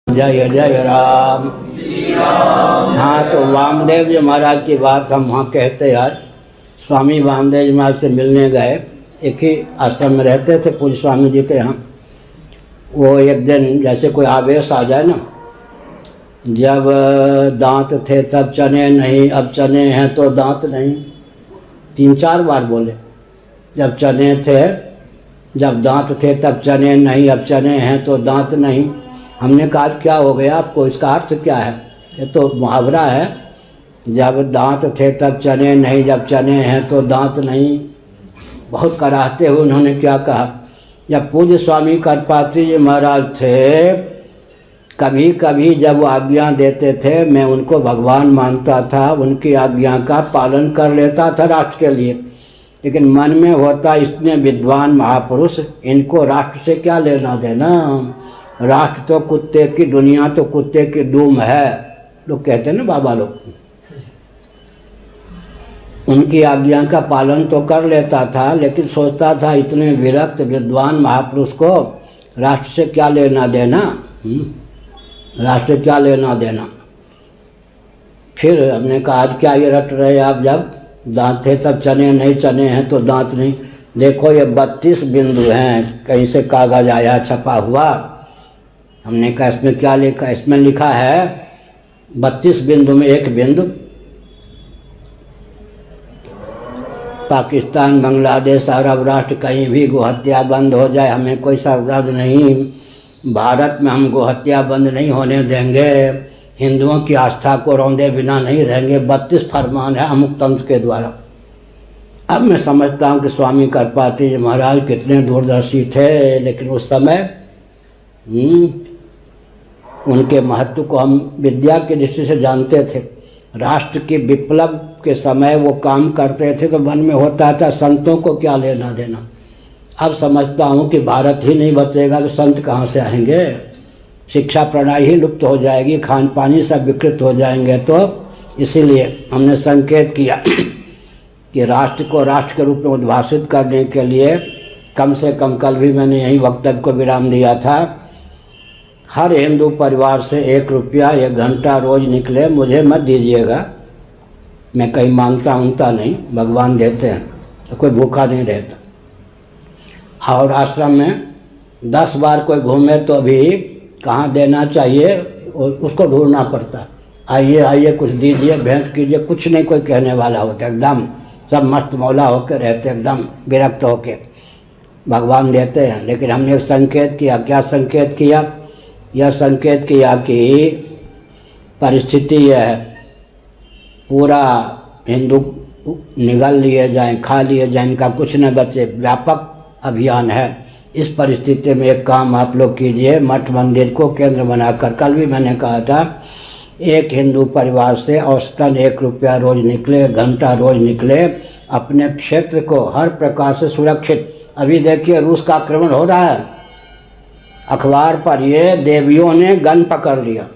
जय जय राम। हाँ, तो वामदेव जी महाराज की बात हम वहाँ कहते आज। स्वामी वामदेव जी महाराज से मिलने गए, एक ही आश्रम में रहते थे पूज्य स्वामी जी के यहाँ। वो एक दिन जैसे कोई आवेश आ जाए ना, जब दांत थे तब चने नहीं, अब चने हैं तो दांत नहीं, 3-4 बार बोले। जब चने थे, जब दांत थे तब चने नहीं, अब चने हैं तो दांत नहीं। हमने कहा क्या हो गया आपको, इसका अर्थ क्या है? ये तो मुहावरा है, जब दांत थे तब चने नहीं, जब चने हैं तो दांत नहीं। बहुत कराहते हुए उन्होंने क्या कहा, जब पूज्य स्वामी करपात्री जी महाराज थे, कभी कभी जब वो आज्ञा देते थे मैं उनको भगवान मानता था, उनकी आज्ञा का पालन कर लेता था राष्ट्र के लिए। लेकिन मन में होता इतने विद्वान महापुरुष, इनको राष्ट्र से क्या लेना देना, राष्ट्र तो कुत्ते की, दुनिया तो कुत्ते की डूम है, लोग कहते हैं ना बाबा लोग। उनकी आज्ञा का पालन तो कर लेता था, लेकिन सोचता था इतने विरक्त विद्वान महापुरुष को राष्ट्र से क्या लेना देना, राष्ट्र से क्या लेना देना। फिर हमने कहा आज क्या ये रट रहे आप, जब दांत थे तब चने नहीं, चने हैं तो दांत नहीं। देखो ये 32 बिंदु हैं, कहीं से कागज आया छपा हुआ। हमने कहा इसमें क्या लिखा, इसमें लिखा है 32 बिंदु में एक बिंदु पाकिस्तान, बांग्लादेश, अरब राष्ट्र कहीं भी गोहत्या बंद हो जाए हमें कोई सरदर्द नहीं। भारत में हम गोहत्या बंद नहीं होने देंगे, हिंदुओं की आस्था को रौंदे बिना नहीं रहेंगे। 32 फरमान है अमुक तंत्र के द्वारा। अब मैं समझता हूँ कि स्वामी करपात्री जी महाराज कितने दूरदर्शी थे, लेकिन उस समय उनके महत्व को हम विद्या की दृष्टि से जानते थे। राष्ट्र के विप्लव के समय वो काम करते थे तो मन में होता था संतों को क्या लेना देना। अब समझता हूँ कि भारत ही नहीं बचेगा तो संत कहाँ से आएंगे, शिक्षा प्रणाली ही लुप्त हो जाएगी, खान पानी सब विकृत हो जाएंगे। तो इसीलिए हमने संकेत किया कि राष्ट्र को राष्ट्र के रूप में उद्भाषित करने के लिए कम से कम, कल भी मैंने यही वक्तव्य को विराम दिया था, हर हिंदू परिवार से 1 रुपया 1 घंटा रोज निकले, मुझे मत दीजिएगा। मैं कहीं मांगता उंगता नहीं, भगवान देते हैं तो कोई भूखा नहीं रहता। और आश्रम में 10 बार कोई घूमे तो भी कहाँ देना चाहिए उसको ढूंढना पड़ता। आइए आइए कुछ दीजिए, भेंट कीजिए, कुछ नहीं कोई कहने वाला होता, एकदम सब मस्त मौला होकर रहते, एकदम विरक्त होके भगवान देते हैं। लेकिन हमने एक संकेत किया, क्या संकेत किया, यह संकेत किया कि परिस्थिति यह है, पूरा हिंदू निगल लिए जाएं, खा लिए जाएं, इनका कुछ न बचे, व्यापक अभियान है। इस परिस्थिति में एक काम आप लोग कीजिए, मठ मंदिर को केंद्र बनाकर, कल भी मैंने कहा था, एक हिंदू परिवार से औसतन 1 रुपया रोज निकले, 1 घंटा रोज निकले, अपने क्षेत्र को हर प्रकार से सुरक्षित। अभी देखिए रूस का आक्रमण हो रहा है, अखबार पर ये देवियों ने गन पकड़ लिया।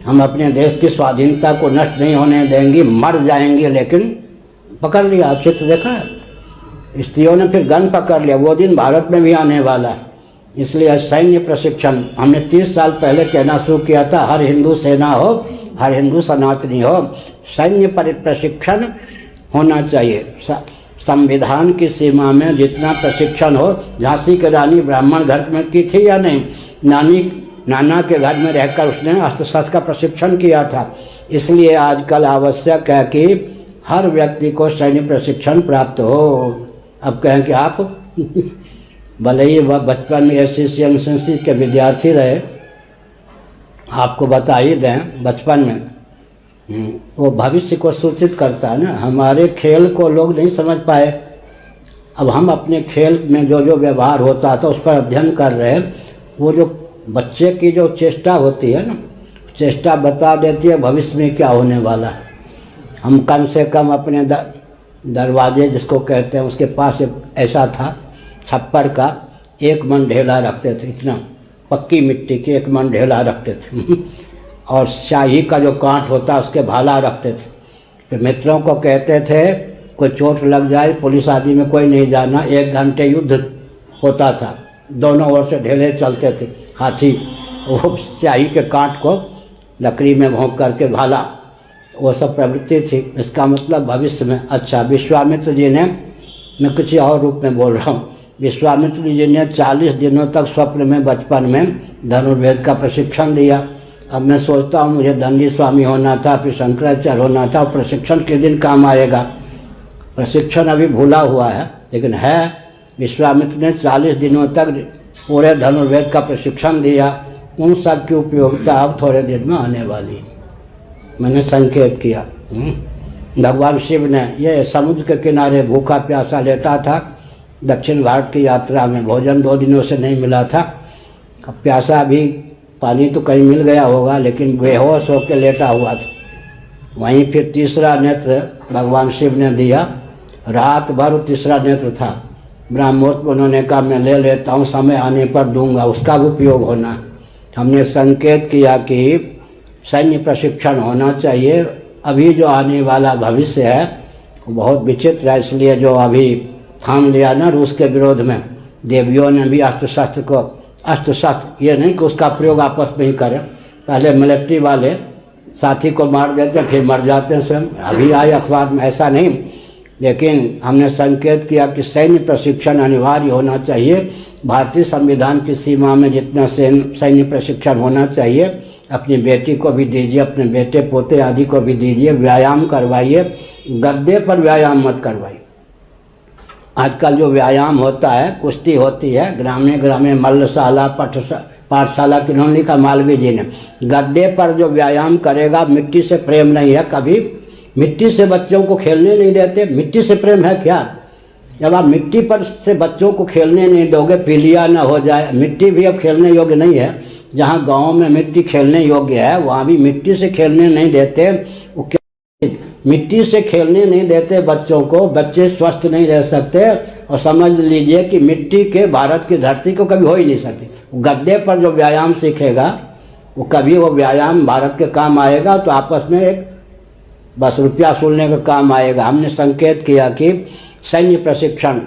हम अपने देश की स्वाधीनता को नष्ट नहीं होने देंगी, मर जाएंगे, लेकिन पकड़ लिया। आप चित्र देखा है, स्त्रियों ने फिर गन पकड़ लिया। वो दिन भारत में भी आने वाला है, इसलिए सैन्य प्रशिक्षण हमने 30 साल पहले कहना शुरू किया था, हर हिंदू सेना हो, हर हिंदू सनातनी हो, सैन्य प्रशिक्षण होना चाहिए। संविधान की सीमा में जितना प्रशिक्षण हो। झांसी की रानी ब्राह्मण घर में की थी या नहीं, नाना के घर में रहकर उसने अस्त्र शस्त्र का प्रशिक्षण किया था। इसलिए आजकल आवश्यक है कि हर व्यक्ति को सैन्य प्रशिक्षण प्राप्त हो। अब कहें कि आप भले ही वह बचपन में एससीसी एनसीसी के विद्यार्थी रहे, आपको बता ही दें बचपन में वो भविष्य को सूचित करता है ना। हमारे खेल को लोग नहीं समझ पाए, अब हम अपने खेल में जो जो व्यवहार होता था उस पर अध्ययन कर रहे हैं। वो जो बच्चे की जो चेष्टा होती है ना, चेष्टा बता देती है भविष्य में क्या होने वाला है। हम कम से कम अपने दरवाजे जिसको कहते हैं उसके पास एक ऐसा था छप्पर का, 1 मन ढेला रखते थे, इतना पक्की मिट्टी की 1 मन ढेला रखते थे और शाही का जो कांट होता उसके भाला रखते थे। फिर मित्रों को कहते थे कोई चोट लग जाए पुलिस आदि में कोई नहीं जाना, 1 घंटे युद्ध होता था, दोनों ओर से ढेले चलते थे, हाथी वो स्याही के कांट को लकड़ी में भोंक करके भाला, वो सब प्रवृत्ति थी। इसका मतलब भविष्य में। अच्छा, विश्वामित्र जी ने, मैं कुछ और रूप में बोल रहा हूँ, विश्वामित्र जी ने 40 दिनों तक स्वप्न में बचपन में धनुर्वेद का प्रशिक्षण दिया। अब मैं सोचता हूँ मुझे दंडी स्वामी होना था, फिर शंकराचार्य होना था, प्रशिक्षण किस दिन काम आएगा। प्रशिक्षण अभी भूला हुआ है, लेकिन है। विश्वामित्र ने 40 दिनों तक पूरे धनुर्वेद का प्रशिक्षण दिया। उन सब की उपयोगिता अब थोड़े दिन में आने वाली, मैंने संकेत किया। भगवान शिव ने, ये समुद्र के किनारे भूखा प्यासा लेटा था, दक्षिण भारत की यात्रा में भोजन 2 दिनों से नहीं मिला था। अब प्यासा भी, पानी तो कहीं मिल गया होगा, लेकिन बेहोश होकर लेटा हुआ था। वहीं फिर तीसरा नेत्र भगवान शिव ने दिया, रात भर तीसरा नेत्र था। ब्रह्मोत्त उन्होंने कहा मैं ले लेता हूँ, समय आने पर दूंगा, उसका भी उपयोग होना। हमने संकेत किया कि सैन्य प्रशिक्षण होना चाहिए। अभी जो आने वाला भविष्य है वो बहुत विचित्र है, इसलिए जो अभी ठान लिया ना रूस के विरोध में, देवियों ने भी अस्त्र शस्त्र, ये नहीं कि उसका प्रयोग आपस में ही करें। पहले मिलिट्री वाले साथी को मार देते फिर मर जाते हैं स्वयं, अभी आए अखबार में, ऐसा नहीं। लेकिन हमने संकेत किया कि सैन्य प्रशिक्षण अनिवार्य होना चाहिए। भारतीय संविधान की सीमा में जितना सैन्य प्रशिक्षण होना चाहिए, अपनी बेटी को भी दीजिए, अपने बेटे पोते आदि को भी दीजिए, व्यायाम करवाइए। गद्दे पर व्यायाम मत करवाइए। आजकल जो व्यायाम होता है, कुश्ती होती है, ग्रामीण ग्रामीण मल्लशाला पाठशाला, किन्होंने लिखा, मालवीय जी ने। गद्दे पर जो व्यायाम करेगा, मिट्टी से प्रेम नहीं है। कभी मिट्टी से बच्चों को खेलने नहीं देते, मिट्टी से प्रेम है क्या? जब आप मिट्टी पर से बच्चों को खेलने नहीं दोगे, पीलिया ना हो जाए। मिट्टी भी अब खेलने योग्य नहीं है। जहाँ गाँव में मिट्टी खेलने योग्य है, वहाँ भी मिट्टी से खेलने नहीं देते। वो मिट्टी से खेलने नहीं देते बच्चों को, बच्चे स्वस्थ नहीं रह सकते। और समझ लीजिए कि मिट्टी के भारत की धरती को कभी हो ही नहीं सकती। गद्दे पर जो व्यायाम सीखेगा वो कभी वो व्यायाम भारत के काम आएगा तो आपस में एक बस रुपया सुनने का काम आएगा। हमने संकेत किया कि सैन्य प्रशिक्षण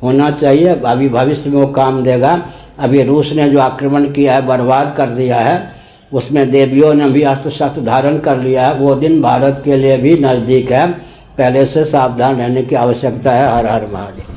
होना चाहिए, अभी भविष्य में वो काम देगा। अभी रूस ने जो आक्रमण किया है, बर्बाद कर दिया है, उसमें देवियों ने भी अस्त्र शस्त्र धारण कर लिया है। वो दिन भारत के लिए भी नज़दीक है, पहले से सावधान रहने की आवश्यकता है। हर हर महादेव।